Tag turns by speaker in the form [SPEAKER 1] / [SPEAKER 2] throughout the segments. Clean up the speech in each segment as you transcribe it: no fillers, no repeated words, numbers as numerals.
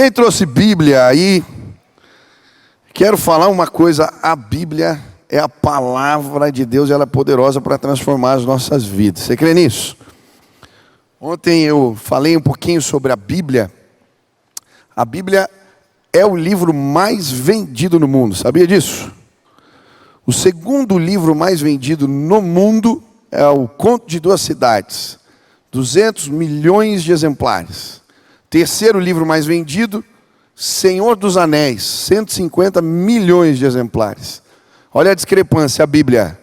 [SPEAKER 1] Quem trouxe Bíblia aí? Quero falar uma coisa: a Bíblia é a palavra de Deus e ela é poderosa para transformar as nossas vidas. Você crê nisso? Ontem eu falei um pouquinho sobre a Bíblia. A Bíblia é o livro mais vendido no mundo, sabia disso? O segundo livro mais vendido no mundo é o Conto de Duas Cidades, 200 milhões de exemplares. Terceiro livro mais vendido, Senhor dos Anéis, 150 milhões de exemplares. Olha a discrepância, a Bíblia,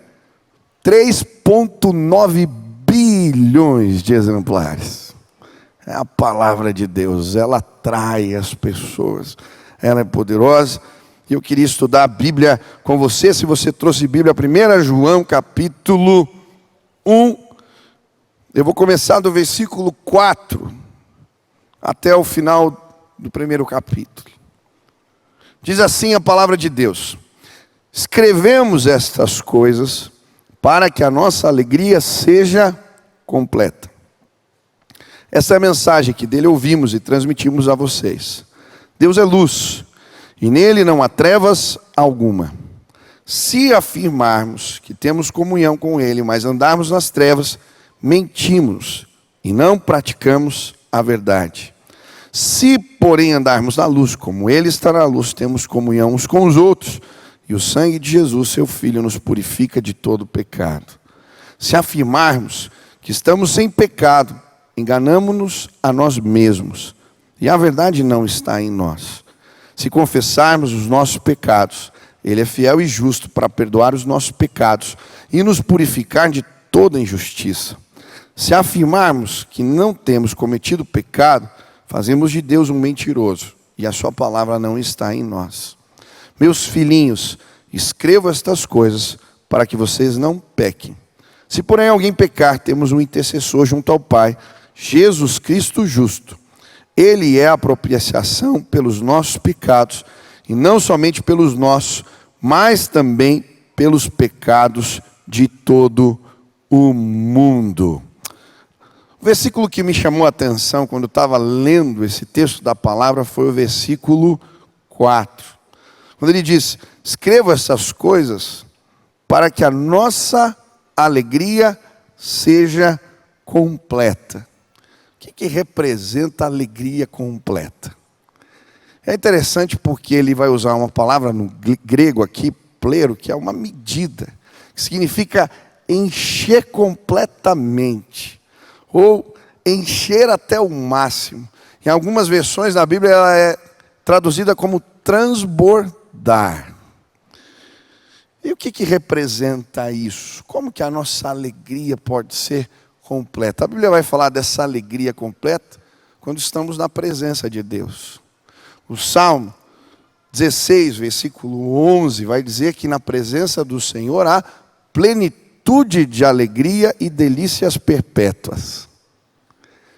[SPEAKER 1] 3,9 bilhões de exemplares. É a palavra de Deus, ela atrai as pessoas, ela é poderosa. E eu queria estudar a Bíblia com você. Se você trouxe Bíblia, 1 João capítulo 1, eu vou começar do versículo 4 até o final do primeiro capítulo. Diz assim a palavra de Deus: escrevemos estas coisas para que a nossa alegria seja completa. Essa é a mensagem que dele ouvimos e transmitimos a vocês. Deus é luz, e nele não há trevas alguma. Se afirmarmos que temos comunhão com ele, mas andarmos nas trevas, mentimos e não praticamos a verdade. Se, porém, andarmos na luz, como ele está na luz, temos comunhão uns com os outros, e o sangue de Jesus, seu Filho, nos purifica de todo pecado. Se afirmarmos que estamos sem pecado, enganamo-nos a nós mesmos, e a verdade não está em nós. Se confessarmos os nossos pecados, ele é fiel e justo para perdoar os nossos pecados e nos purificar de toda injustiça. Se afirmarmos que não temos cometido pecado, fazemos de Deus um mentiroso e a sua palavra não está em nós. Meus filhinhos, escrevo estas coisas para que vocês não pequem. Se porém alguém pecar, temos um intercessor junto ao Pai, Jesus Cristo justo. Ele é a propiciação pelos nossos pecados, e não somente pelos nossos, mas também pelos pecados de todo o mundo. O versículo que me chamou a atenção quando eu estava lendo esse texto da palavra foi o versículo 4. Quando ele diz: escreva essas coisas para que a nossa alegria seja completa. O que representa a alegria completa? É interessante porque ele vai usar uma palavra no grego aqui, plero, que é uma medida, que significa encher completamente, ou encher até o máximo. Em algumas versões da Bíblia ela é traduzida como transbordar. E o que representa isso? Como que a nossa alegria pode ser completa? A Bíblia vai falar dessa alegria completa quando estamos na presença de Deus. O Salmo 16, versículo 11, vai dizer que na presença do Senhor há plenitude de alegria e delícias perpétuas.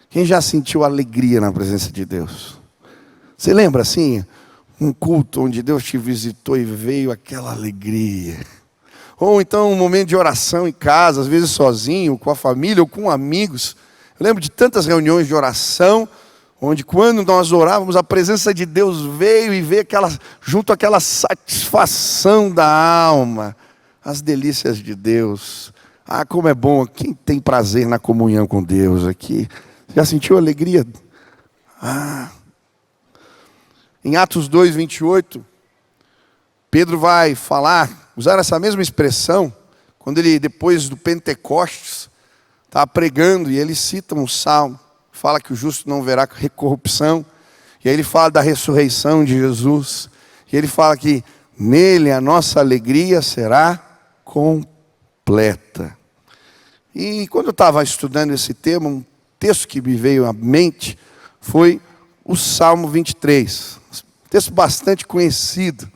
[SPEAKER 1] Quem já sentiu alegria na presença de Deus? Você lembra assim, um culto onde Deus te visitou e veio aquela alegria? Ou então um momento de oração em casa, às vezes sozinho, com a família ou com amigos. Eu lembro de tantas reuniões de oração, onde quando nós orávamos, a presença de Deus veio e veio junto àquela satisfação da alma, as delícias de Deus. Ah, como é bom, quem tem prazer na comunhão com Deus aqui? Já sentiu alegria? Em Atos 2, 28, Pedro vai usar essa mesma expressão, quando ele, depois do Pentecostes, está pregando, e ele cita um salmo, fala que o justo não verá corrupção, e aí ele fala da ressurreição de Jesus, e ele fala que nele a nossa alegria será completa. E quando eu estava estudando esse tema, um texto que me veio à mente foi o Salmo 23, um texto bastante conhecido.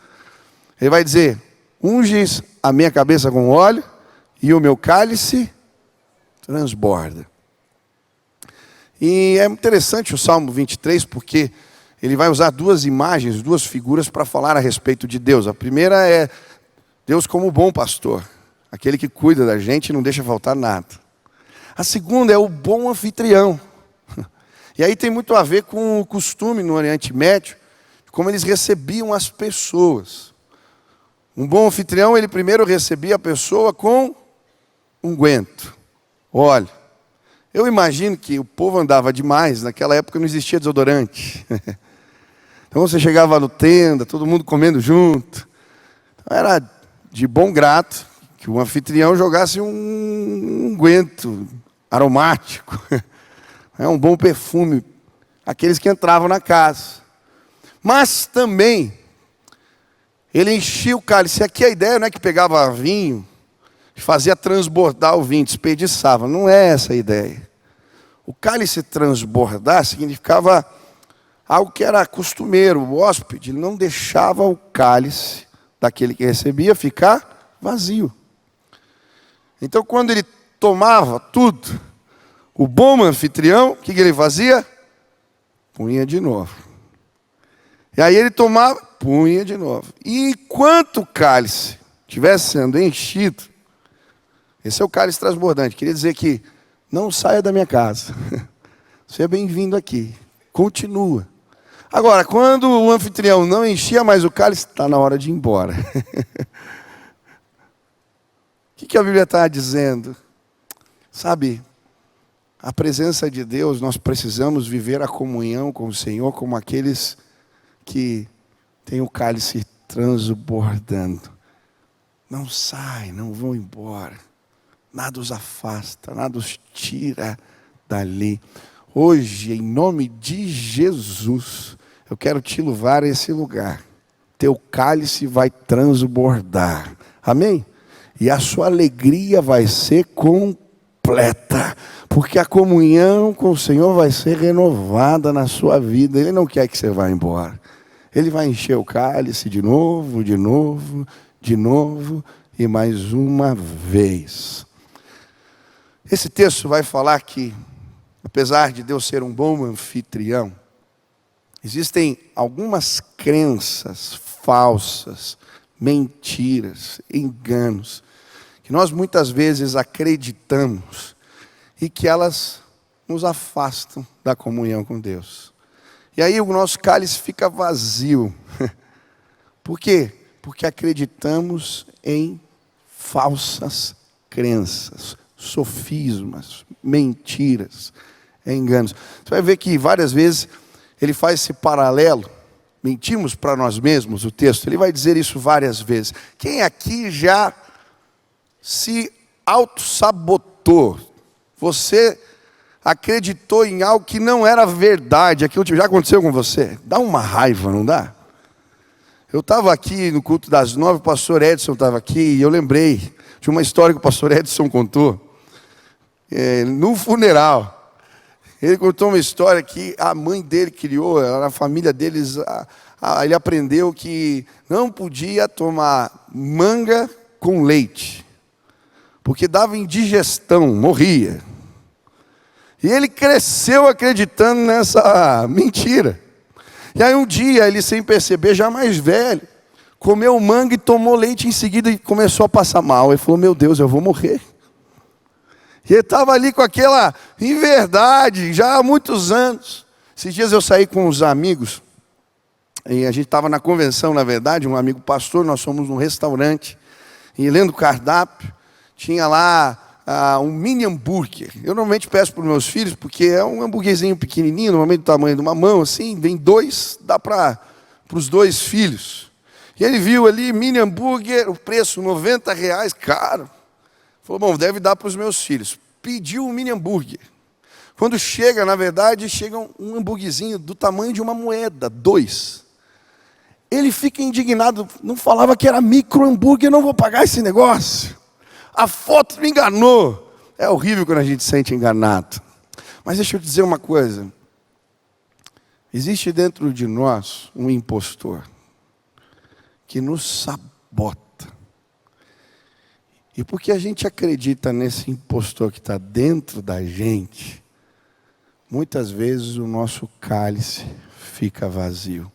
[SPEAKER 1] Ele vai dizer: unges a minha cabeça com óleo e o meu cálice transborda. E é interessante o Salmo 23 porque ele vai usar duas imagens, duas figuras para falar a respeito de Deus. A primeira é Deus como bom pastor, aquele que cuida da gente e não deixa faltar nada. A segunda é o bom anfitrião. E aí tem muito a ver com o costume no Oriente Médio, como eles recebiam as pessoas. Um bom anfitrião, ele primeiro recebia a pessoa com unguento, óleo. Eu imagino que o povo andava demais, naquela época não existia desodorante. Então você chegava no tenda, todo mundo comendo junto. Então era de bom grato que o anfitrião jogasse um unguento aromático, um bom perfume, aqueles que entravam na casa. Mas também, ele enchia o cálice. Aqui a ideia não é que pegava vinho, fazia transbordar o vinho, desperdiçava. Não é essa a ideia. O cálice transbordar significava algo que era costumeiro. O hóspede não deixava o cálice daquele que recebia ficar vazio. Então, quando ele tomava tudo, o bom anfitrião, o que ele fazia? Punha de novo. E aí ele tomava, punha de novo. E enquanto o cálice estivesse sendo enchido, esse é o cálice transbordante. Queria dizer que não saia da minha casa. Você é bem-vindo aqui. Continua. Agora, quando o anfitrião não enchia mais o cálice, está na hora de ir embora. O que a Bíblia está dizendo? Sabe, a presença de Deus, nós precisamos viver a comunhão com o Senhor como aqueles que têm o cálice transbordando. Não sai, não vão embora. Nada os afasta, nada os tira dali. Hoje, em nome de Jesus, eu quero te levar a esse lugar. Teu cálice vai transbordar. Amém? E a sua alegria vai ser completa. Porque a comunhão com o Senhor vai ser renovada na sua vida. Ele não quer que você vá embora. Ele vai encher o cálice de novo, de novo, de novo e mais uma vez. Esse texto vai falar que, apesar de Deus ser um bom anfitrião, existem algumas crenças falsas, mentiras, enganos, que nós muitas vezes acreditamos e que elas nos afastam da comunhão com Deus. E aí o nosso cálice fica vazio. Por quê? Porque acreditamos em falsas crenças, sofismas, mentiras, enganos. Você vai ver que várias vezes ele faz esse paralelo. Mentimos para nós mesmos, o texto. Ele vai dizer isso várias vezes. Quem aqui já se auto-sabotou? Você acreditou em algo que não era verdade. Aquilo já aconteceu com você? Dá uma raiva, não dá? Eu estava aqui no culto das 9, o pastor Edson estava aqui, e eu lembrei de uma história que o pastor Edson contou. No funeral. Ele contou uma história que a mãe dele criou, na família deles, ele aprendeu que não podia tomar manga com leite, porque dava indigestão, morria. E ele cresceu acreditando nessa mentira. E aí um dia, ele sem perceber, já mais velho, comeu manga e tomou leite em seguida e começou a passar mal. Ele falou, meu Deus, eu vou morrer. E ele estava ali com aquela inverdade, já há muitos anos. Esses dias eu saí com uns amigos, e a gente estava na convenção, na verdade, um amigo pastor, nós fomos num restaurante, e lendo o cardápio, tinha lá um mini hambúrguer. Eu normalmente peço para os meus filhos, porque é um hambúrguerzinho pequenininho, normalmente do tamanho de uma mão, assim, vem 2, dá para os 2 filhos. E ele viu ali, mini hambúrguer, o preço R$90, caro. Falou, bom, deve dar para os meus filhos. Pediu um mini hambúrguer. Quando chega, na verdade, chega um hambúrguerzinho do tamanho de uma moeda, 2. Ele fica indignado, não falava que era micro hambúrguer, não vou pagar esse negócio. A foto me enganou. É horrível quando a gente se sente enganado. Mas deixa eu te dizer uma coisa. Existe dentro de nós um impostor que nos sabota. E porque a gente acredita nesse impostor que está dentro da gente, muitas vezes o nosso cálice fica vazio.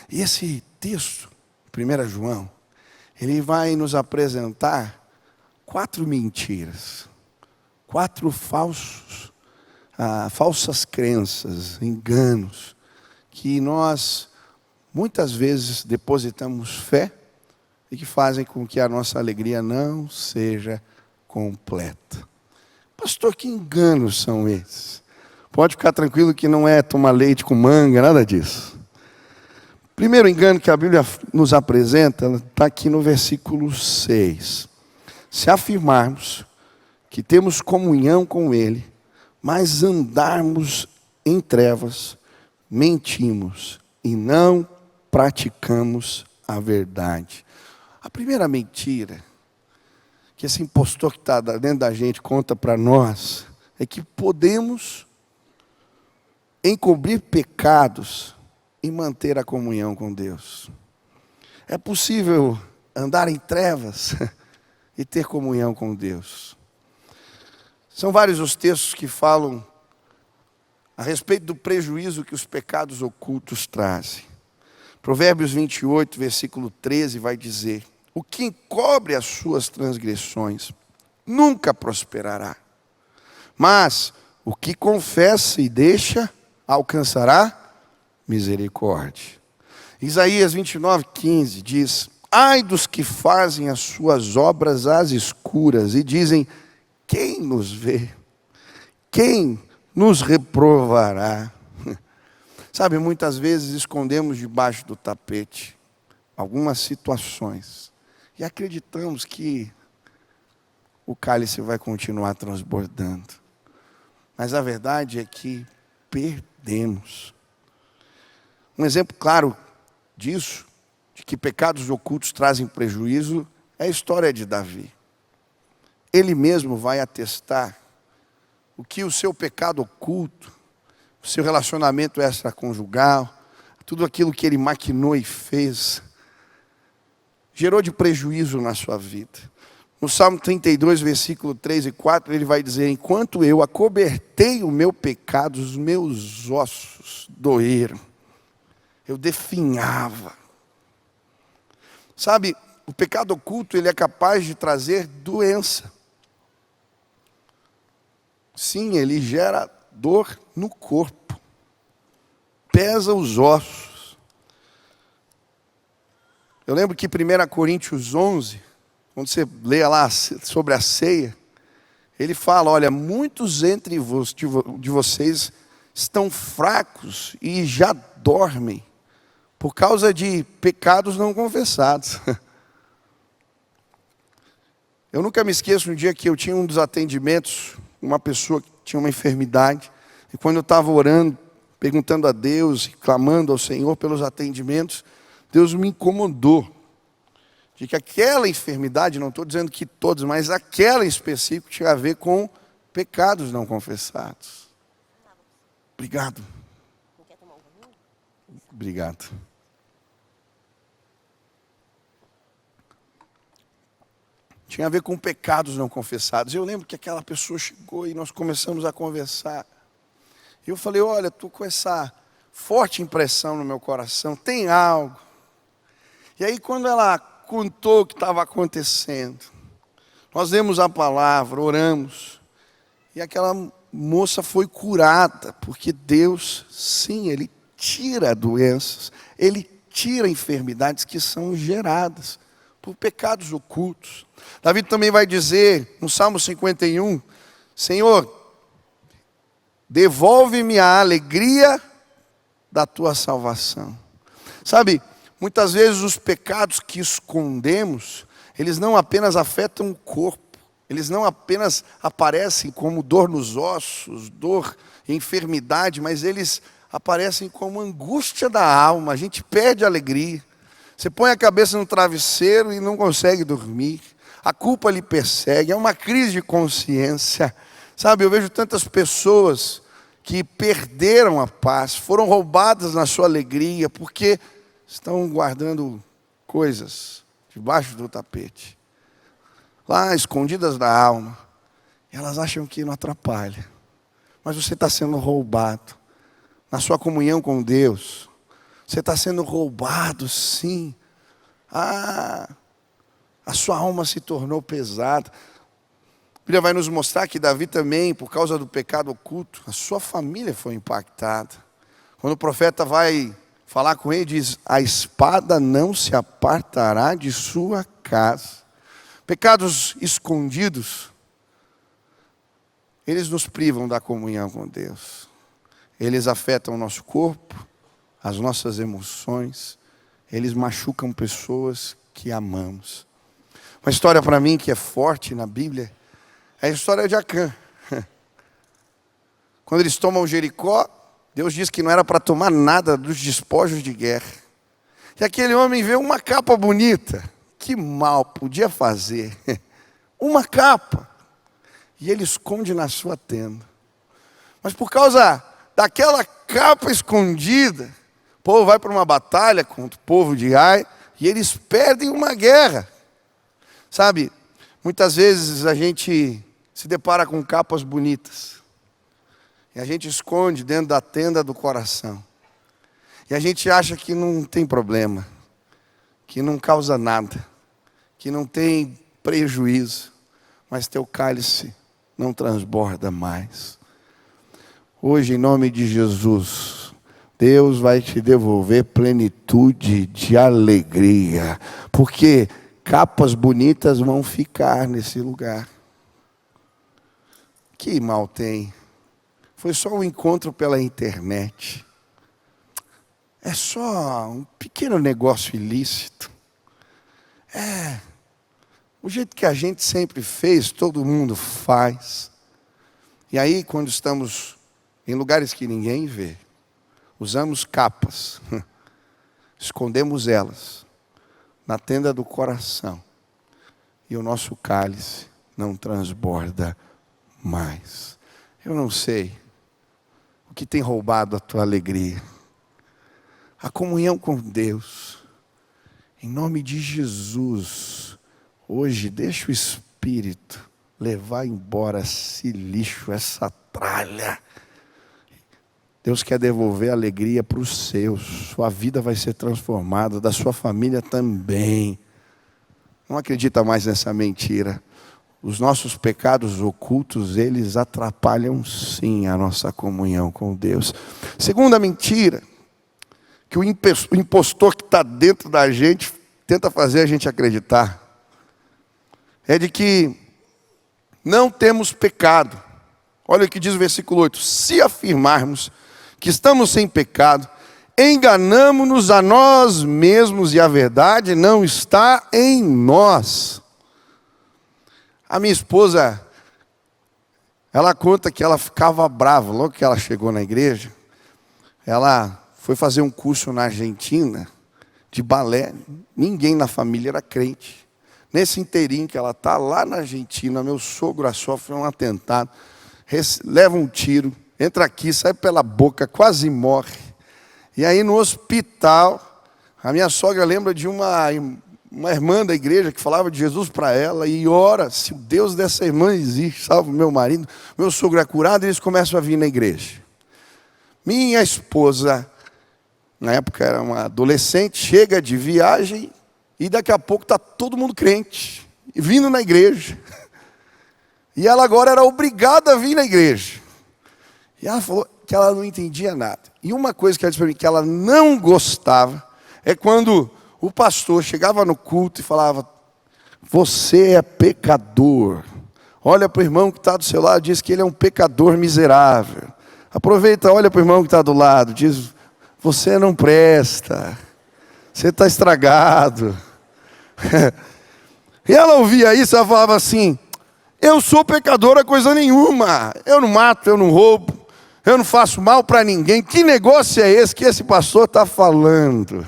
[SPEAKER 1] E esse texto, 1 João, ele vai nos apresentar 4 mentiras, 4 falsos falsas crenças, enganos, que nós muitas vezes depositamos fé e que fazem com que a nossa alegria não seja completa. Pastor, que enganos são esses? Pode ficar tranquilo que não é tomar leite com manga, nada disso. Primeiro engano que a Bíblia nos apresenta está aqui no versículo 6. Se afirmarmos que temos comunhão com Ele, mas andarmos em trevas, mentimos e não praticamos a verdade. A primeira mentira que esse impostor que está dentro da gente conta para nós é que podemos encobrir pecados e manter a comunhão com Deus. É possível andar em trevas e ter comunhão com Deus. São vários os textos que falam a respeito do prejuízo que os pecados ocultos trazem. Provérbios 28, versículo 13 vai dizer: o que encobre as suas transgressões nunca prosperará, mas o que confessa e deixa alcançará misericórdia. Isaías 29, 15 diz: ai dos que fazem as suas obras às escuras e dizem: quem nos vê? Quem nos reprovará? Sabe, muitas vezes escondemos debaixo do tapete algumas situações e acreditamos que o cálice vai continuar transbordando. Mas a verdade é que perdemos. Um exemplo claro disso, de que pecados ocultos trazem prejuízo, é a história de Davi. Ele mesmo vai atestar o que o seu pecado oculto, o seu relacionamento extraconjugal, tudo aquilo que ele maquinou e fez, gerou de prejuízo na sua vida. No Salmo 32, versículo 3 e 4, ele vai dizer: enquanto eu acobertei o meu pecado, os meus ossos doeram. Eu definhava. Sabe, o pecado oculto, ele é capaz de trazer doença. Sim, ele gera dor no corpo. Pesa os ossos. Eu lembro que 1 Coríntios 11, quando você lê lá sobre a ceia, ele fala: olha, muitos entre de vocês estão fracos e já dormem por causa de pecados não confessados. Eu nunca me esqueço um dia que eu tinha um dos atendimentos, uma pessoa que tinha uma enfermidade, e quando eu estava orando, perguntando a Deus, clamando ao Senhor pelos atendimentos, Deus me incomodou de que aquela enfermidade, não estou dizendo que todos, mas aquela em específico tinha a ver com pecados não confessados. Obrigado. Obrigado. Tinha a ver com pecados não confessados. Eu lembro que aquela pessoa chegou e nós começamos a conversar. E eu falei: olha, estou com essa forte impressão no meu coração, tem algo. E aí quando ela contou o que estava acontecendo, nós demos a palavra, oramos, e aquela moça foi curada, porque Deus, sim, Ele tira doenças, Ele tira enfermidades que são geradas por pecados ocultos. Davi também vai dizer, no Salmo 51, Senhor, devolve-me a alegria da tua salvação. Sabe, muitas vezes os pecados que escondemos, eles não apenas afetam o corpo, eles não apenas aparecem como dor nos ossos, dor e enfermidade, mas eles aparecem como angústia da alma. A gente perde a alegria. Você põe a cabeça no travesseiro e não consegue dormir. A culpa lhe persegue, é uma crise de consciência. Sabe, eu vejo tantas pessoas que perderam a paz, foram roubadas na sua alegria, porque estão guardando coisas debaixo do tapete, lá escondidas da alma. Elas acham que não atrapalha, mas você está sendo roubado na sua comunhão com Deus. Você está sendo roubado, sim. A sua alma se tornou pesada. Bíblia vai nos mostrar que Davi também, por causa do pecado oculto, a sua família foi impactada. Quando o profeta vai falar com ele, diz: a espada não se apartará de sua casa. Pecados escondidos, eles nos privam da comunhão com Deus. Eles afetam o nosso corpo, as nossas emoções. Eles machucam pessoas que amamos. Uma história para mim que é forte na Bíblia é a história de Acã. Quando eles tomam Jericó, Deus diz que não era para tomar nada dos despojos de guerra. E aquele homem vê uma capa bonita. Que mal podia fazer? Uma capa. E ele esconde na sua tenda. Mas por causa daquela capa escondida, o povo vai para uma batalha contra o povo de Ai e eles perdem uma guerra. Sabe, muitas vezes a gente se depara com capas bonitas. E a gente esconde dentro da tenda do coração. E a gente acha que não tem problema, que não causa nada, que não tem prejuízo. Mas teu cálice não transborda mais. Hoje, em nome de Jesus, Deus vai te devolver plenitude de alegria. Porque capas bonitas vão ficar nesse lugar. Que mal tem? Foi só um encontro pela internet. É só um pequeno negócio ilícito. O jeito que a gente sempre fez, todo mundo faz. E aí, quando estamos em lugares que ninguém vê, usamos capas, escondemos elas na tenda do coração. E o nosso cálice não transborda mais. Eu não sei o que tem roubado a tua alegria. A comunhão com Deus. Em nome de Jesus, hoje deixa o Espírito levar embora esse lixo, essa tralha. Deus quer devolver a alegria para os seus. Sua vida vai ser transformada, da sua família também. Não acredita mais nessa mentira. Os nossos pecados ocultos, eles atrapalham sim a nossa comunhão com Deus. Segunda mentira, que o impostor que está dentro da gente tenta fazer a gente acreditar, é de que não temos pecado. Olha o que diz o versículo 8: se afirmarmos que estamos sem pecado, enganamo-nos a nós mesmos e a verdade não está em nós. A minha esposa, ela conta que ela ficava brava logo que ela chegou na igreja. Ela foi fazer um curso na Argentina de balé. Ninguém na família era crente. Nesse inteirinho que ela está lá na Argentina, meu sogro sofre um atentado, leva um tiro, entra aqui, sai pela boca, quase morre. E aí no hospital, a minha sogra lembra de uma irmã da igreja que falava de Jesus para ela e ora, se o Deus dessa irmã existe, salva o meu marido, meu sogro é curado, e eles começam a vir na igreja. Minha esposa, na época era uma adolescente, chega de viagem e daqui a pouco está todo mundo crente, vindo na igreja. E ela agora era obrigada a vir na igreja. E ela falou que ela não entendia nada. E uma coisa que ela disse para mim que ela não gostava é quando o pastor chegava no culto e falava: você é pecador. Olha para o irmão que está do seu lado, diz que ele é um pecador miserável. Aproveita, olha para o irmão que está do lado, diz: você não presta, você está estragado. E ela ouvia isso, ela falava assim: eu sou pecadora coisa nenhuma, eu não mato, eu não roubo, eu não faço mal para ninguém. Que negócio é esse que esse pastor está falando?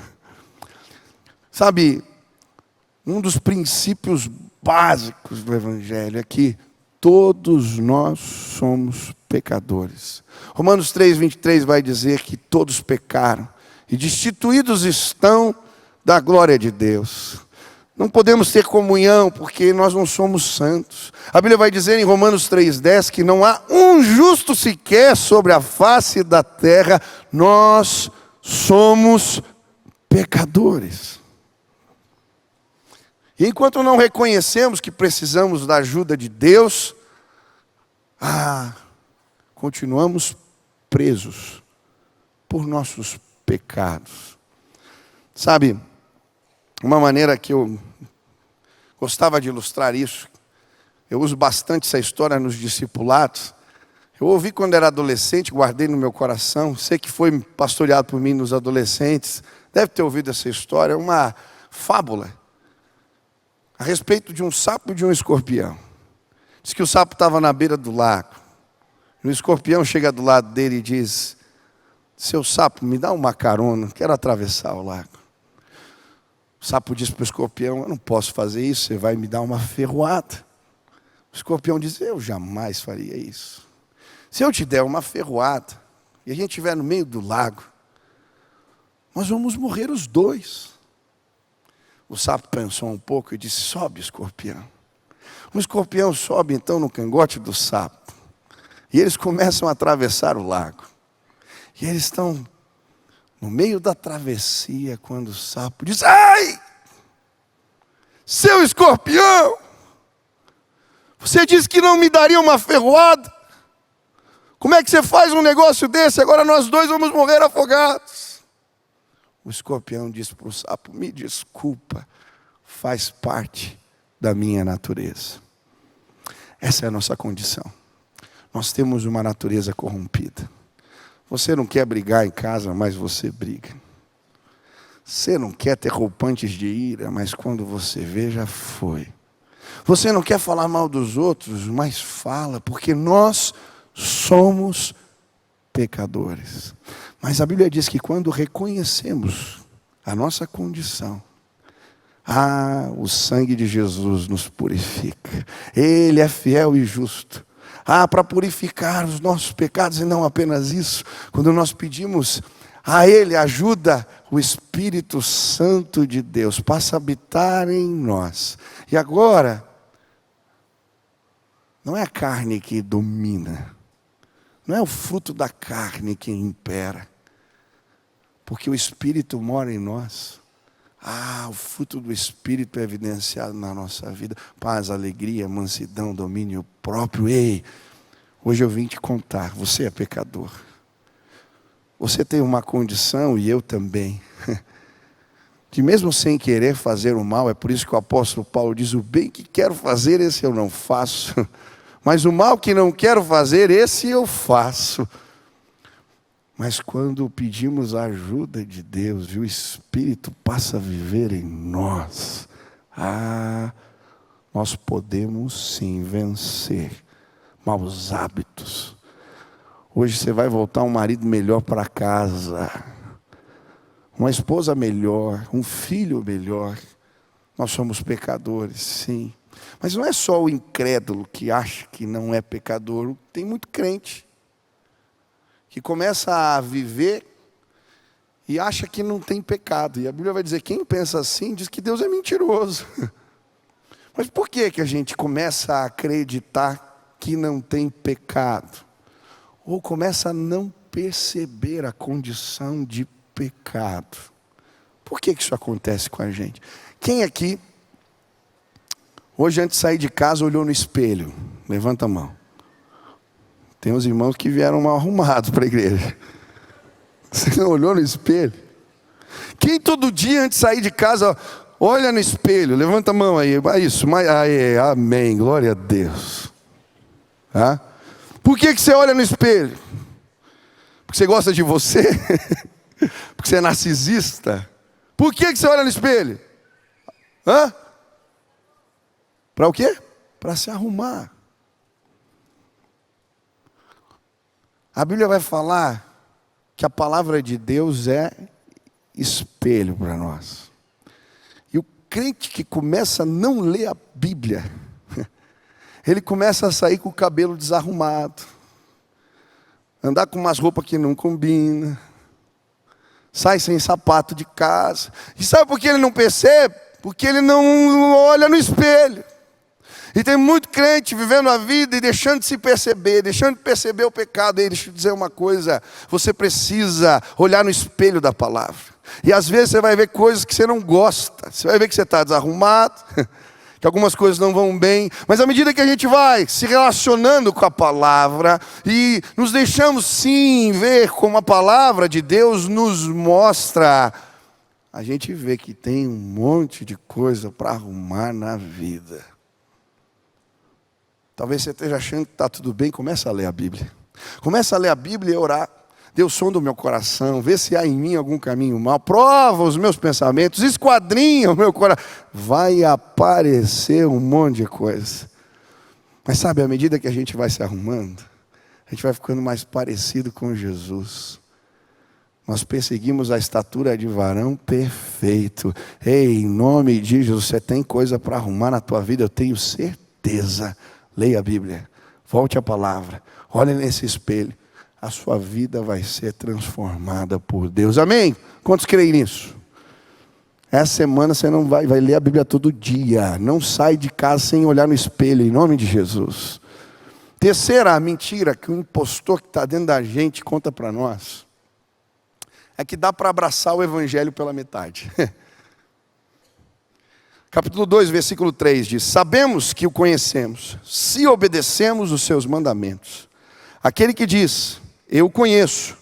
[SPEAKER 1] Sabe, um dos princípios básicos do Evangelho é que todos nós somos pecadores. Romanos 3:23 vai dizer que todos pecaram e destituídos estão da glória de Deus. Não podemos ter comunhão porque nós não somos santos. A Bíblia vai dizer em Romanos 3:10 que não há um justo sequer sobre a face da terra. Nós somos pecadores. E enquanto não reconhecemos que precisamos da ajuda de Deus, continuamos presos por nossos pecados. Sabe, uma maneira que eu gostava de ilustrar isso, eu uso bastante essa história nos discipulados. Eu ouvi quando era adolescente, guardei no meu coração. Sei que foi pastoreado por mim nos adolescentes. Deve ter ouvido essa história, uma fábula a respeito de um sapo e de um escorpião. Diz que o sapo estava na beira do lago. E o escorpião chega do lado dele e diz: seu sapo, me dá uma carona, quero atravessar o lago. O sapo diz para o escorpião: eu não posso fazer isso, você vai me dar uma ferroada. O escorpião diz: eu jamais faria isso. Se eu te der uma ferroada e a gente estiver no meio do lago, nós vamos morrer os dois. O sapo pensou um pouco e disse: sobe, escorpião. O escorpião sobe então no cangote do sapo. E eles começam a atravessar o lago. E eles estão no meio da travessia quando o sapo diz: ai! Seu escorpião! Você disse que não me daria uma ferroada. Como é que você faz um negócio desse? Agora nós dois vamos morrer afogados. O escorpião disse para o sapo: me desculpa, faz parte da minha natureza. Essa é a nossa condição. Nós temos uma natureza corrompida. Você não quer brigar em casa, mas você briga. Você não quer ter roupantes de ira, mas quando você vê, já foi. Você não quer falar mal dos outros, mas fala, porque nós somos pecadores. Mas a Bíblia diz que quando reconhecemos a nossa condição, o sangue de Jesus nos purifica. Ele é fiel e justo. Para purificar os nossos pecados, e não apenas isso. Quando nós pedimos a Ele ajuda, o Espírito Santo de Deus passa a habitar em nós. E agora, não é a carne que domina. Não é o fruto da carne que impera. Porque o Espírito mora em nós. O fruto do Espírito é evidenciado na nossa vida. Paz, alegria, mansidão, domínio próprio. Ei, hoje eu vim te contar, você é pecador. Você tem uma condição, e eu também, de mesmo sem querer fazer o mal. É por isso que o apóstolo Paulo diz: o bem que quero fazer, esse eu não faço. Mas o mal que não quero fazer, esse eu faço. Mas quando pedimos a ajuda de Deus, e o Espírito passa a viver em nós, nós podemos sim vencer maus hábitos. Hoje você vai voltar um marido melhor para casa, uma esposa melhor, um filho melhor. Nós somos pecadores, sim. Mas não é só o incrédulo que acha que não é pecador. Tem muito crente que começa a viver e acha que não tem pecado. E a Bíblia vai dizer: quem pensa assim diz que Deus é mentiroso. Mas por que a gente começa a acreditar que não tem pecado? Ou começa a não perceber a condição de pecado? Por que isso acontece com a gente? Quem aqui, hoje antes de sair de casa, olhou no espelho? Levanta a mão. Tem uns irmãos que vieram mal arrumados para a igreja. Você não olhou no espelho? Quem todo dia antes de sair de casa olha no espelho? Levanta a mão aí. Isso, amém, glória a Deus. Por que você olha no espelho? Porque você gosta de você? Porque você é narcisista? Por que você olha no espelho? Para o quê? Para se arrumar. A Bíblia vai falar que a palavra de Deus é espelho para nós. E o crente que começa a não ler a Bíblia, ele começa a sair com o cabelo desarrumado, andar com umas roupas que não combinam, sai sem sapato de casa. E sabe por que ele não percebe? Porque ele não olha no espelho. E tem muito crente vivendo a vida e deixando de se perceber, deixando de perceber o pecado. E deixa eu dizer uma coisa: você precisa olhar no espelho da palavra. E às vezes você vai ver coisas que você não gosta. Você vai ver que você está desarrumado, que algumas coisas não vão bem, mas à medida que a gente vai se relacionando com a palavra e nos deixamos sim ver como a palavra de Deus nos mostra, a gente vê que tem um monte de coisa para arrumar na vida. Talvez você esteja achando que está tudo bem, começa a ler a Bíblia. Começa a ler a Bíblia e orar. Deus, sonda o meu coração, vê se há em mim algum caminho mau, prova os meus pensamentos, esquadrinha o meu coração. Vai aparecer um monte de coisa. Mas sabe, à medida que a gente vai se arrumando, a gente vai ficando mais parecido com Jesus. Nós perseguimos a estatura de varão perfeito. Ei, em nome de Jesus, você tem coisa para arrumar na tua vida, eu tenho certeza. Leia a Bíblia, volte à palavra, olhe nesse espelho. A sua vida vai ser transformada por Deus. Amém? Quantos creem nisso? Essa semana você não vai ler a Bíblia todo dia. Não sai de casa sem olhar no espelho, em nome de Jesus. Terceira mentira que o impostor que está dentro da gente conta para nós é que dá para abraçar o evangelho pela metade. Capítulo 2, versículo 3 diz: sabemos que o conhecemos, se obedecemos os seus mandamentos. Aquele que diz, eu o conheço,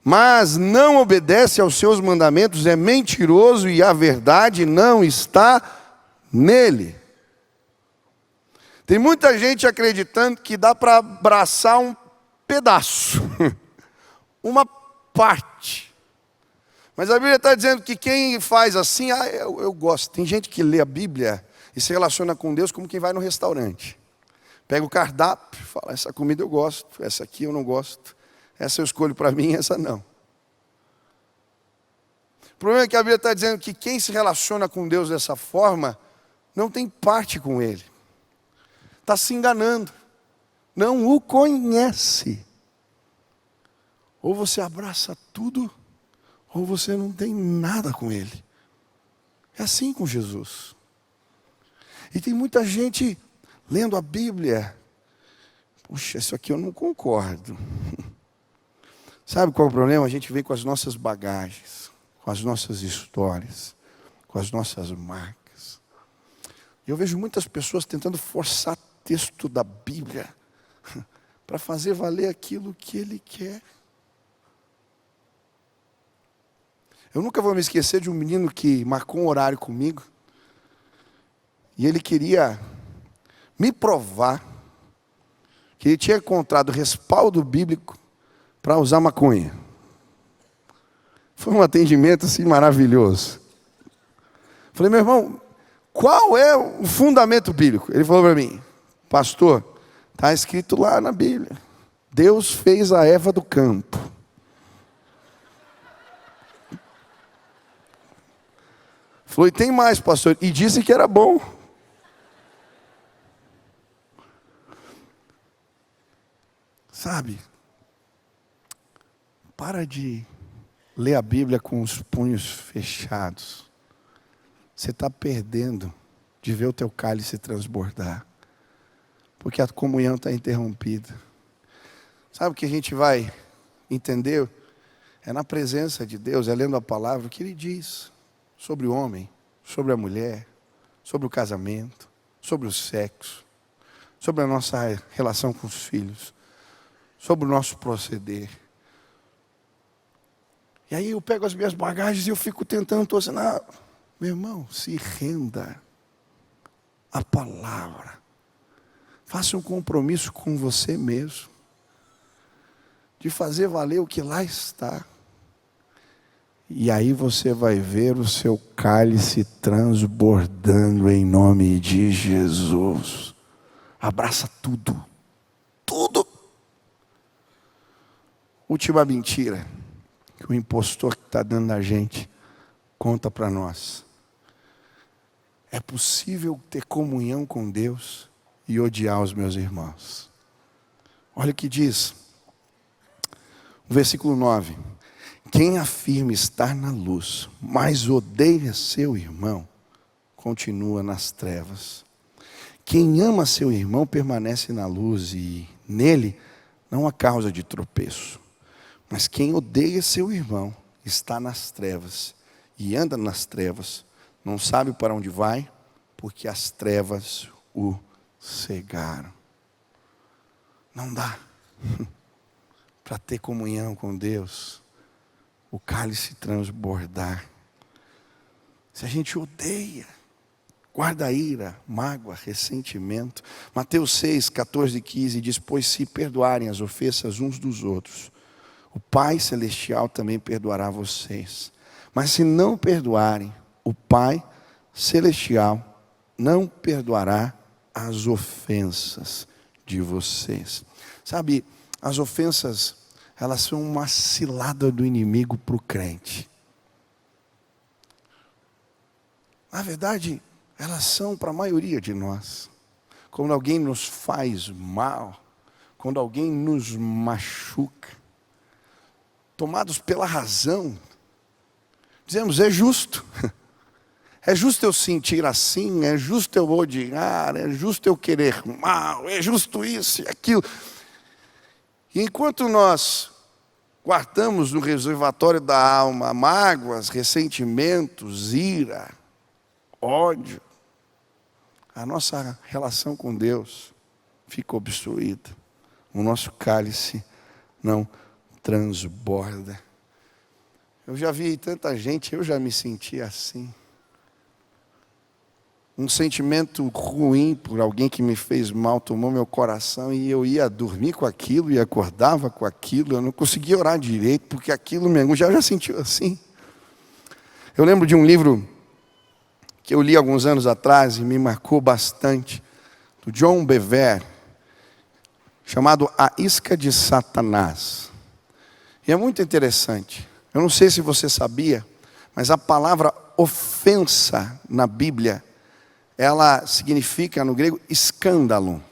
[SPEAKER 1] mas não obedece aos seus mandamentos, é mentiroso e a verdade não está nele. Tem muita gente acreditando que dá para abraçar um pedaço, uma parte. Mas a Bíblia está dizendo que quem faz assim, eu gosto. Tem gente que lê a Bíblia e se relaciona com Deus como quem vai no restaurante. Pega o cardápio, fala, essa comida eu gosto, essa aqui eu não gosto. Essa eu escolho para mim, essa não. O problema é que a Bíblia está dizendo que quem se relaciona com Deus dessa forma, não tem parte com Ele. Está se enganando. Não o conhece. Ou você abraça tudo, ou você não tem nada com Ele. É assim com Jesus. E tem muita gente lendo a Bíblia. Puxa, isso aqui eu não concordo. Sabe qual é o problema? A gente vem com as nossas bagagens, com as nossas histórias, com as nossas marcas. E eu vejo muitas pessoas tentando forçar texto da Bíblia para fazer valer aquilo que ele quer. Eu nunca vou me esquecer de um menino que marcou um horário comigo e ele queria me provar que ele tinha encontrado respaldo bíblico para usar maconha. Foi um atendimento assim maravilhoso. Falei, meu irmão, qual é o fundamento bíblico? Ele falou para mim, pastor, está escrito lá na Bíblia, Deus fez a Eva do campo. Falou, e tem mais, pastor, e disse que era bom. Sabe, para de ler a Bíblia com os punhos fechados. Você está perdendo de ver o teu cálice transbordar. Porque a comunhão está interrompida. Sabe o que a gente vai entender? É na presença de Deus, é lendo a palavra, o que Ele diz sobre o homem, sobre a mulher, sobre o casamento, sobre o sexo, sobre a nossa relação com os filhos, sobre o nosso proceder. E aí eu pego as minhas bagagens e eu fico tentando torcer. Meu irmão, se renda à palavra. Faça um compromisso com você mesmo. De fazer valer o que lá está. E aí você vai ver o seu cálice transbordando em nome de Jesus. Abraça tudo. Tudo. Última mentira que o impostor que está dando na gente conta para nós. É possível ter comunhão com Deus e odiar os meus irmãos. Olha o que diz o versículo 9. Quem afirma estar na luz, mas odeia seu irmão, continua nas trevas. Quem ama seu irmão permanece na luz e nele não há causa de tropeço. Mas quem odeia seu irmão está nas trevas e anda nas trevas, não sabe para onde vai, porque as trevas o cegaram. Não dá para ter comunhão com Deus, o cálice transbordar. Se a gente odeia, guarda a ira, mágoa, ressentimento. Mateus 6, 14 e 15 diz: pois se perdoarem as ofensas uns dos outros, o Pai Celestial também perdoará vocês. Mas se não perdoarem, o Pai Celestial não perdoará as ofensas de vocês. Sabe, as ofensas, elas são uma cilada do inimigo para o crente. Na verdade, elas são para a maioria de nós. Quando alguém nos faz mal, quando alguém nos machuca, tomados pela razão, dizemos: é justo. É justo eu sentir assim, é justo eu odiar, é justo eu querer mal, é justo isso e aquilo. E enquanto nós guardamos no reservatório da alma mágoas, ressentimentos, ira, ódio, a nossa relação com Deus fica obstruída. O nosso cálice não transborda. Eu já vi tanta gente, eu já me senti assim. Um sentimento ruim por alguém que me fez mal tomou meu coração e eu ia dormir com aquilo e acordava com aquilo. Eu não conseguia orar direito porque aquilo me angustiava. Já sentiu assim? Eu lembro de um livro que eu li alguns anos atrás e me marcou bastante, do John Bevere, chamado A Isca de Satanás. E é muito interessante. Eu não sei se você sabia, mas a palavra ofensa na Bíblia, ela significa no grego escândalo.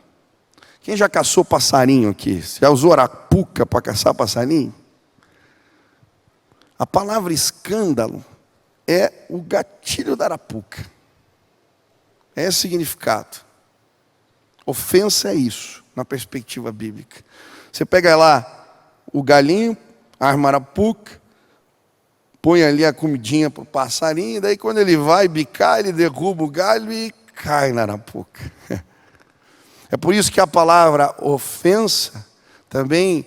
[SPEAKER 1] Quem já caçou passarinho aqui? Já usou arapuca para caçar passarinho? A palavra escândalo é o gatilho da arapuca. É esse significado. Ofensa é isso, na perspectiva bíblica. Você pega lá o galinho, arma a arapuca, põe ali a comidinha para o passarinho, e daí quando ele vai bicar, ele derruba o galho e cai na arapuca. É por isso que a palavra ofensa também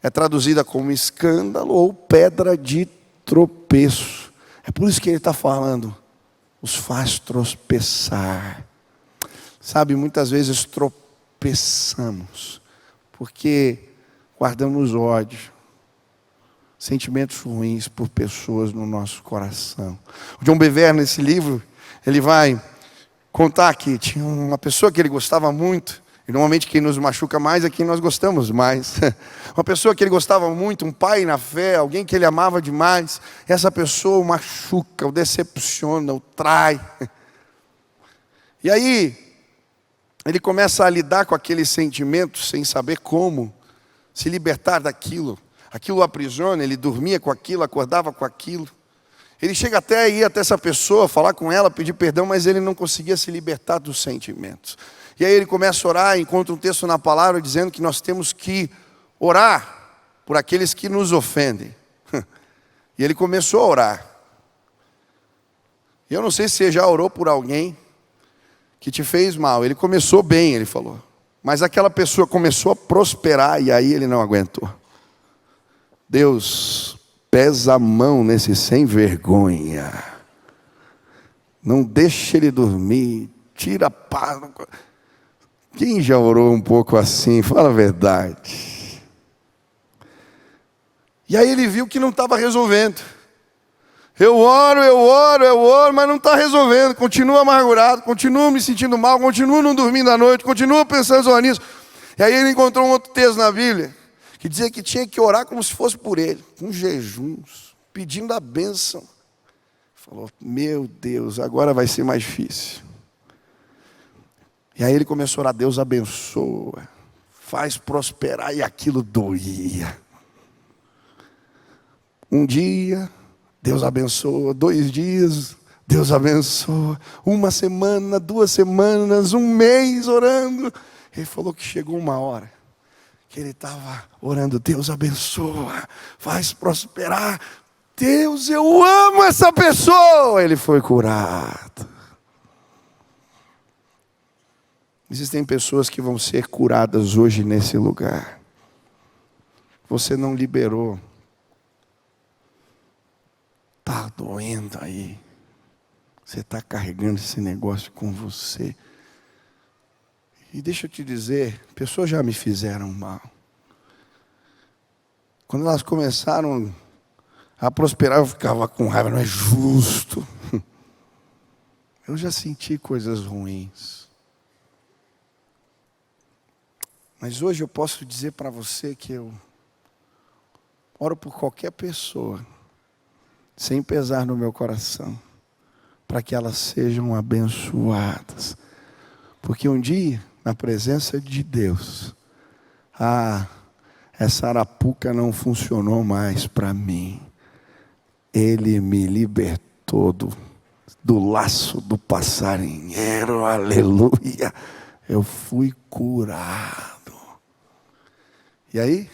[SPEAKER 1] é traduzida como escândalo ou pedra de tropeço. É por isso que ele está falando, os faz tropeçar. Sabe, muitas vezes tropeçamos, porque guardamos ódio, sentimentos ruins por pessoas no nosso coração. O John Bevere, nesse livro, ele vai contar que tinha uma pessoa que ele gostava muito, e normalmente quem nos machuca mais é quem nós gostamos mais. Uma pessoa que ele gostava muito, um pai na fé, alguém que ele amava demais. Essa pessoa o machuca, o decepciona, o trai. E aí, ele começa a lidar com aquele sentimento sem saber como se libertar daquilo. Aquilo o aprisiona, ele dormia com aquilo, acordava com aquilo. Ele chega até a ir até essa pessoa, falar com ela, pedir perdão, mas ele não conseguia se libertar dos sentimentos. E aí ele começa a orar, encontra um texto na palavra dizendo que nós temos que orar por aqueles que nos ofendem. E ele começou a orar. E eu não sei se você já orou por alguém que te fez mal. Ele começou bem, ele falou. Mas aquela pessoa começou a prosperar e aí ele não aguentou. Deus, pesa a mão nesse sem vergonha. Não deixe ele dormir. Tira a paz. Quem já orou um pouco assim? Fala a verdade. E aí ele viu que não estava resolvendo. Eu oro, mas não está resolvendo. Continuo amargurado, continuo me sentindo mal, continuo não dormindo à noite, continuo pensando só nisso. E aí ele encontrou um outro texto na Bíblia que dizia que tinha que orar como se fosse por ele, com jejuns, pedindo a bênção. Falou, meu Deus, agora vai ser mais difícil. E aí ele começou a orar, Deus abençoa, faz prosperar, e aquilo doía. Um dia, Deus abençoa, 2 dias, Deus abençoa, 1 semana, 2 semanas, 1 mês orando. Ele falou que chegou uma hora que ele estava orando, Deus abençoa, faz prosperar. Deus, eu amo essa pessoa. Ele foi curado. Existem pessoas que vão ser curadas hoje nesse lugar. Você não liberou. Está doendo aí. Você está carregando esse negócio com você. E deixa eu te dizer, pessoas já me fizeram mal. Quando elas começaram a prosperar, eu ficava com raiva, não é justo. Eu já senti coisas ruins. Mas hoje eu posso dizer para você que eu oro por qualquer pessoa, sem pesar no meu coração, para que elas sejam abençoadas. Porque um dia, na presença de Deus, essa arapuca não funcionou mais para mim. Ele me libertou do laço do passarinheiro, aleluia. Eu fui curado. E aí,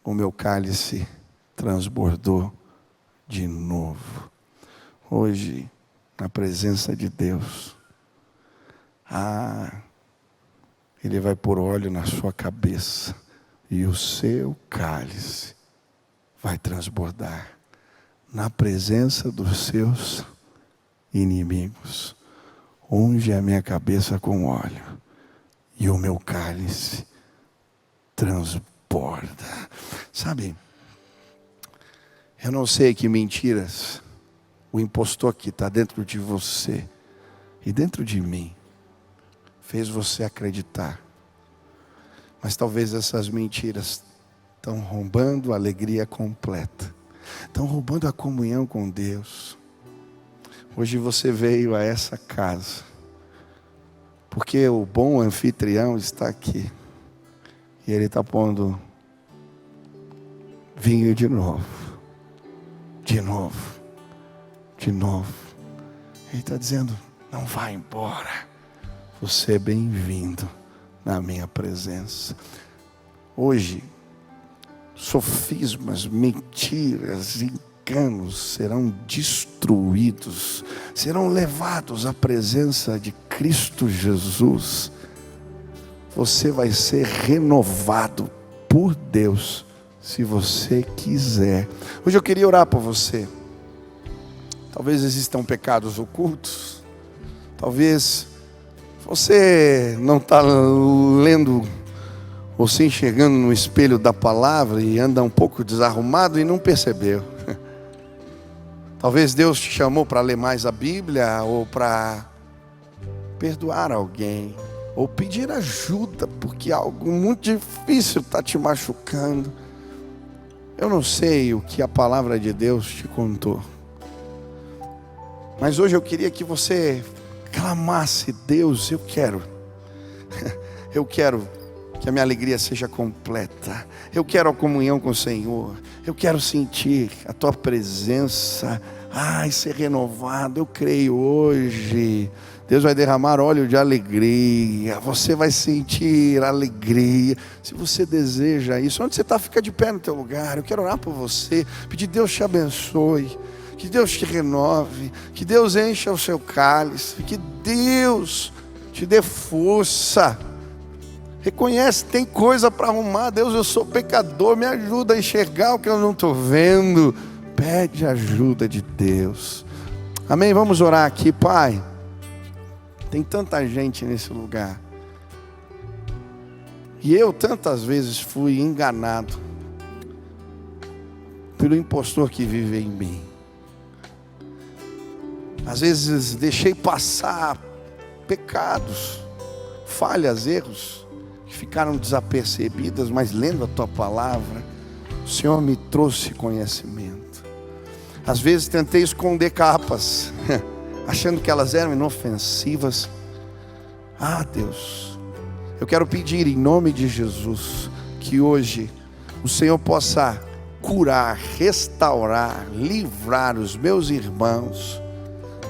[SPEAKER 1] o meu cálice transbordou de novo. Hoje, na presença de Deus, Ele vai pôr óleo na sua cabeça e o seu cálice vai transbordar na presença dos seus inimigos. Unge a minha cabeça com óleo e o meu cálice transborda. Sabe, eu não sei que mentiras o impostor que está dentro de você e dentro de mim fez você acreditar. Mas talvez essas mentiras estão roubando a alegria completa. Estão roubando a comunhão com Deus. Hoje você veio a essa casa porque o bom anfitrião está aqui. E Ele está pondo vinho de novo. De novo. De novo. Ele está dizendo, não vá embora. Você é bem-vindo na minha presença. Hoje, sofismas, mentiras, enganos serão destruídos. Serão levados à presença de Cristo Jesus. Você vai ser renovado por Deus, se você quiser. Hoje eu queria orar por você. Talvez existam pecados ocultos. Talvez você não está lendo ou se enxergando no espelho da palavra e anda um pouco desarrumado e não percebeu. Talvez Deus te chamou para ler mais a Bíblia ou para perdoar alguém. Ou pedir ajuda, porque algo muito difícil está te machucando. Eu não sei o que a palavra de Deus te contou. Mas hoje eu queria que você clamasse, Deus, eu quero que a minha alegria seja completa. Eu quero a comunhão com o Senhor. Eu quero sentir a Tua presença. Ser renovado. Eu creio hoje. Deus vai derramar óleo de alegria. Você vai sentir alegria. Se você deseja isso, onde você está, fica de pé no teu lugar. Eu quero orar por você. Pedir Deus te abençoe. Que Deus te renove. Que Deus encha o seu cálice. Que Deus te dê força. Reconhece, tem coisa para arrumar. Deus, eu sou pecador. Me ajuda a enxergar o que eu não estou vendo. Pede ajuda de Deus. Amém? Vamos orar aqui, Pai. Tem tanta gente nesse lugar. E eu tantas vezes fui enganado pelo impostor que vive em mim. Às vezes deixei passar pecados, falhas, erros, que ficaram desapercebidas, mas lendo a Tua palavra, o Senhor me trouxe conhecimento. Às vezes tentei esconder capas, achando que elas eram inofensivas. Deus, eu quero pedir em nome de Jesus, que hoje o Senhor possa curar, restaurar, livrar os meus irmãos.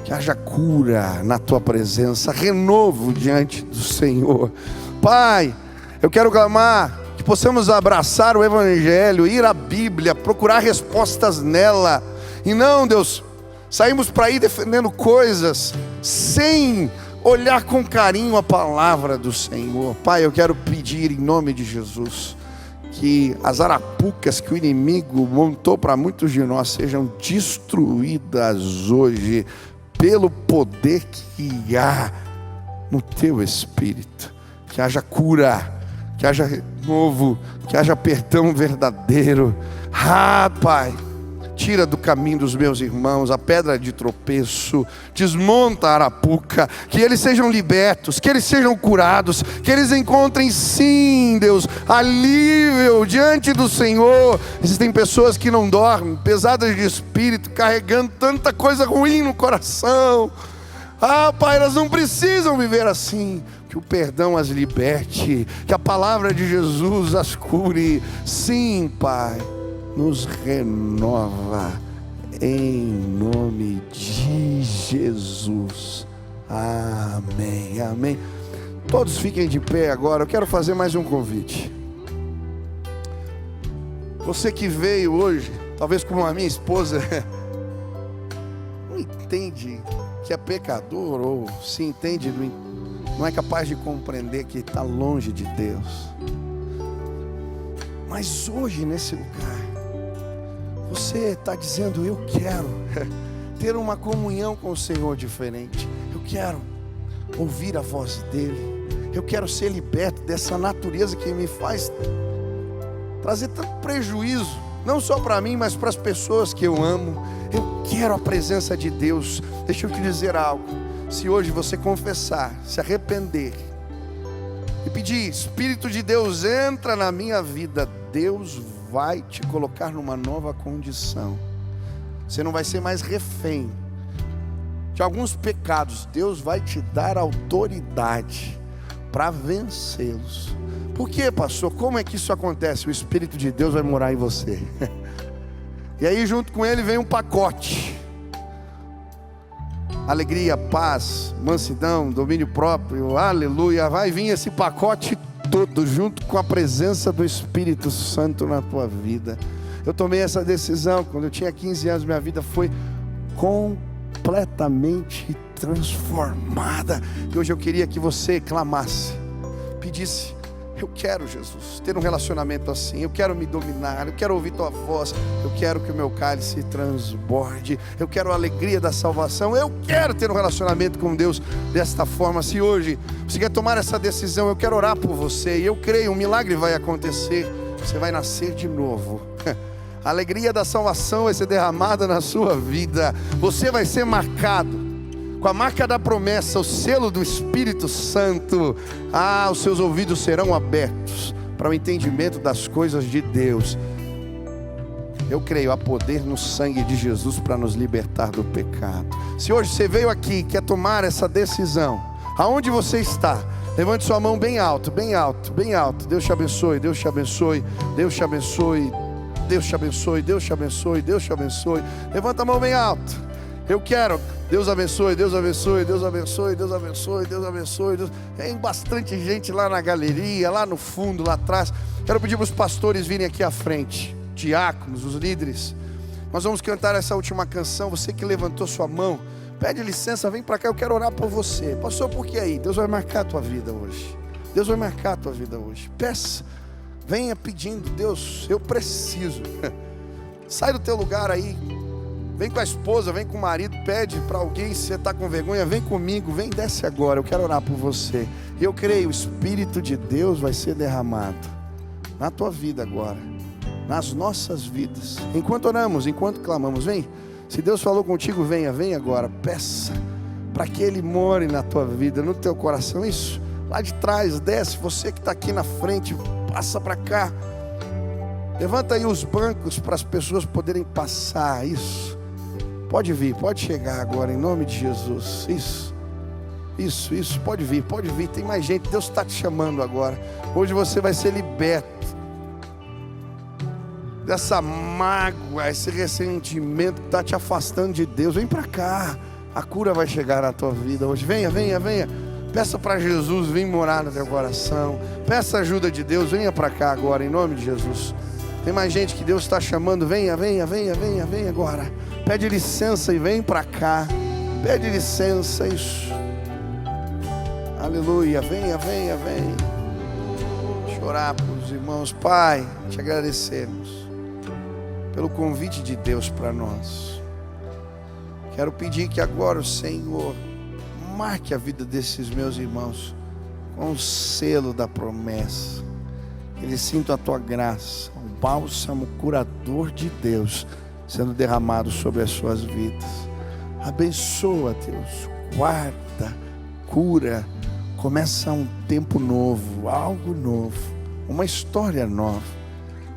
[SPEAKER 1] Que haja cura na Tua presença, renovo diante do Senhor. Pai, eu quero clamar que possamos abraçar o Evangelho, ir à Bíblia, procurar respostas nela. E não, Deus, saímos para ir defendendo coisas sem olhar com carinho a palavra do Senhor. Pai, eu quero pedir em nome de Jesus que as arapucas que o inimigo montou para muitos de nós sejam destruídas hoje pelo poder que há no teu Espírito. Que haja cura, que haja renovo, que haja perdão verdadeiro. Pai, tira do caminho dos meus irmãos a pedra de tropeço, desmonta a arapuca, que eles sejam libertos, que eles sejam curados, que eles encontrem sim, Deus, alívio diante do Senhor. Existem pessoas que não dormem, pesadas de espírito, carregando tanta coisa ruim no coração. Pai, elas não precisam viver assim. Que o perdão as liberte, que a palavra de Jesus as cure. Sim, Pai, nos renova em nome de Jesus. Amém, amém. Todos fiquem de pé agora. Eu quero fazer mais um convite. Você que veio hoje, talvez como a minha esposa, não entende que é pecador, ou se entende, não é capaz de compreender que está longe de Deus. Mas hoje nesse lugar, você está dizendo: eu quero ter uma comunhão com o Senhor diferente. Eu quero ouvir a voz dEle. Eu quero ser liberto dessa natureza que me faz trazer tanto prejuízo, não só para mim, mas para as pessoas que eu amo. Eu quero a presença de Deus. Deixa eu te dizer algo. Se hoje você confessar, se arrepender e pedir: Espírito de Deus, entra na minha vida, Deus vai te colocar numa nova condição. Você não vai ser mais refém de alguns pecados. Deus vai te dar autoridade para vencê-los. Por quê, pastor? Como é que isso acontece? O Espírito de Deus vai morar em você. E aí junto com ele vem um pacote: alegria, paz, mansidão, domínio próprio, aleluia. Vai vir esse pacote todo junto com a presença do Espírito Santo na tua vida. Eu tomei essa decisão quando eu tinha 15 anos. Minha vida foi completamente transformada. E hoje eu queria que você clamasse, pedisse: eu quero, Jesus, ter um relacionamento assim. Eu quero me dominar, eu quero ouvir tua voz. Eu quero que o meu cálice transborde. Eu quero a alegria da salvação. Eu quero ter um relacionamento com Deus desta forma. Se hoje você quer tomar essa decisão, eu quero orar por você. E eu creio, um milagre vai acontecer. Você vai nascer de novo. A alegria da salvação vai ser derramada na sua vida. Você vai ser marcado com a marca da promessa, o selo do Espírito Santo. Os seus ouvidos serão abertos para o entendimento das coisas de Deus. Eu creio, há poder no sangue de Jesus para nos libertar do pecado. Se hoje você veio aqui e quer tomar essa decisão, aonde você está, levante sua mão bem alto, bem alto, bem alto. Deus te abençoe, Deus te abençoe, Deus te abençoe, Deus te abençoe, Deus te abençoe, Deus te abençoe. Levanta a mão bem alto. Eu quero. Deus abençoe, Deus abençoe, Deus abençoe, Deus abençoe, Deus abençoe. Tem bastante gente lá na galeria, lá no fundo, lá atrás. Quero pedir para os pastores virem aqui à frente, diáconos, os líderes. Nós vamos cantar essa última canção. Você que levantou sua mão, pede licença, vem para cá, eu quero orar por você. Pastor, por que aí? Deus vai marcar a tua vida hoje. Deus vai marcar a tua vida hoje. Peça, venha pedindo: Deus, eu preciso. Sai do teu lugar aí. Vem com a esposa, vem com o marido, pede para alguém. Se você está com vergonha, vem comigo, vem, desce agora. Eu quero orar por você. E eu creio, o Espírito de Deus vai ser derramado na tua vida agora, nas nossas vidas. Enquanto oramos, enquanto clamamos, vem. Se Deus falou contigo, venha, vem agora. Peça para que Ele more na tua vida, no teu coração. Isso, lá de trás, desce. Você que está aqui na frente, passa para cá. Levanta aí os bancos para as pessoas poderem passar. Isso. Pode vir, pode chegar agora, em nome de Jesus. Isso, pode vir. Tem mais gente, Deus está te chamando agora. Hoje você vai ser liberto dessa mágoa, esse ressentimento que está te afastando de Deus. Vem para cá, a cura vai chegar na tua vida hoje. Venha. Peça para Jesus vir morar no teu coração. Peça a ajuda de Deus, venha para cá agora, em nome de Jesus. Tem mais gente que Deus está chamando. Venha agora. Pede licença e vem para cá. Pede licença, isso. Aleluia, venha, venha, venha. Chorar para os irmãos. Pai, te agradecemos pelo convite de Deus para nós. Quero pedir que agora o Senhor marque a vida desses meus irmãos com o selo da promessa. Que eles sintam a tua graça, o bálsamo curador de Deus sendo derramado sobre as suas vidas. Abençoa, Deus, guarda, cura. Começa um tempo novo, algo novo, uma história nova.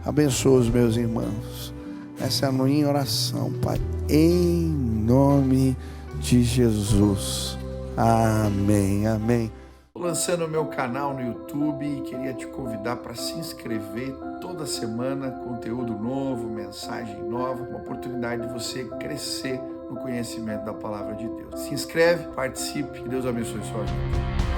[SPEAKER 1] Abençoa os meus irmãos. Essa é a minha oração, Pai, em nome de Jesus. Amém, amém. Estou lançando o meu canal no YouTube e queria te convidar para se inscrever. Toda semana, conteúdo novo, mensagem nova, uma oportunidade de você crescer no conhecimento da palavra de Deus. Se inscreve, participe, que Deus abençoe sua vida.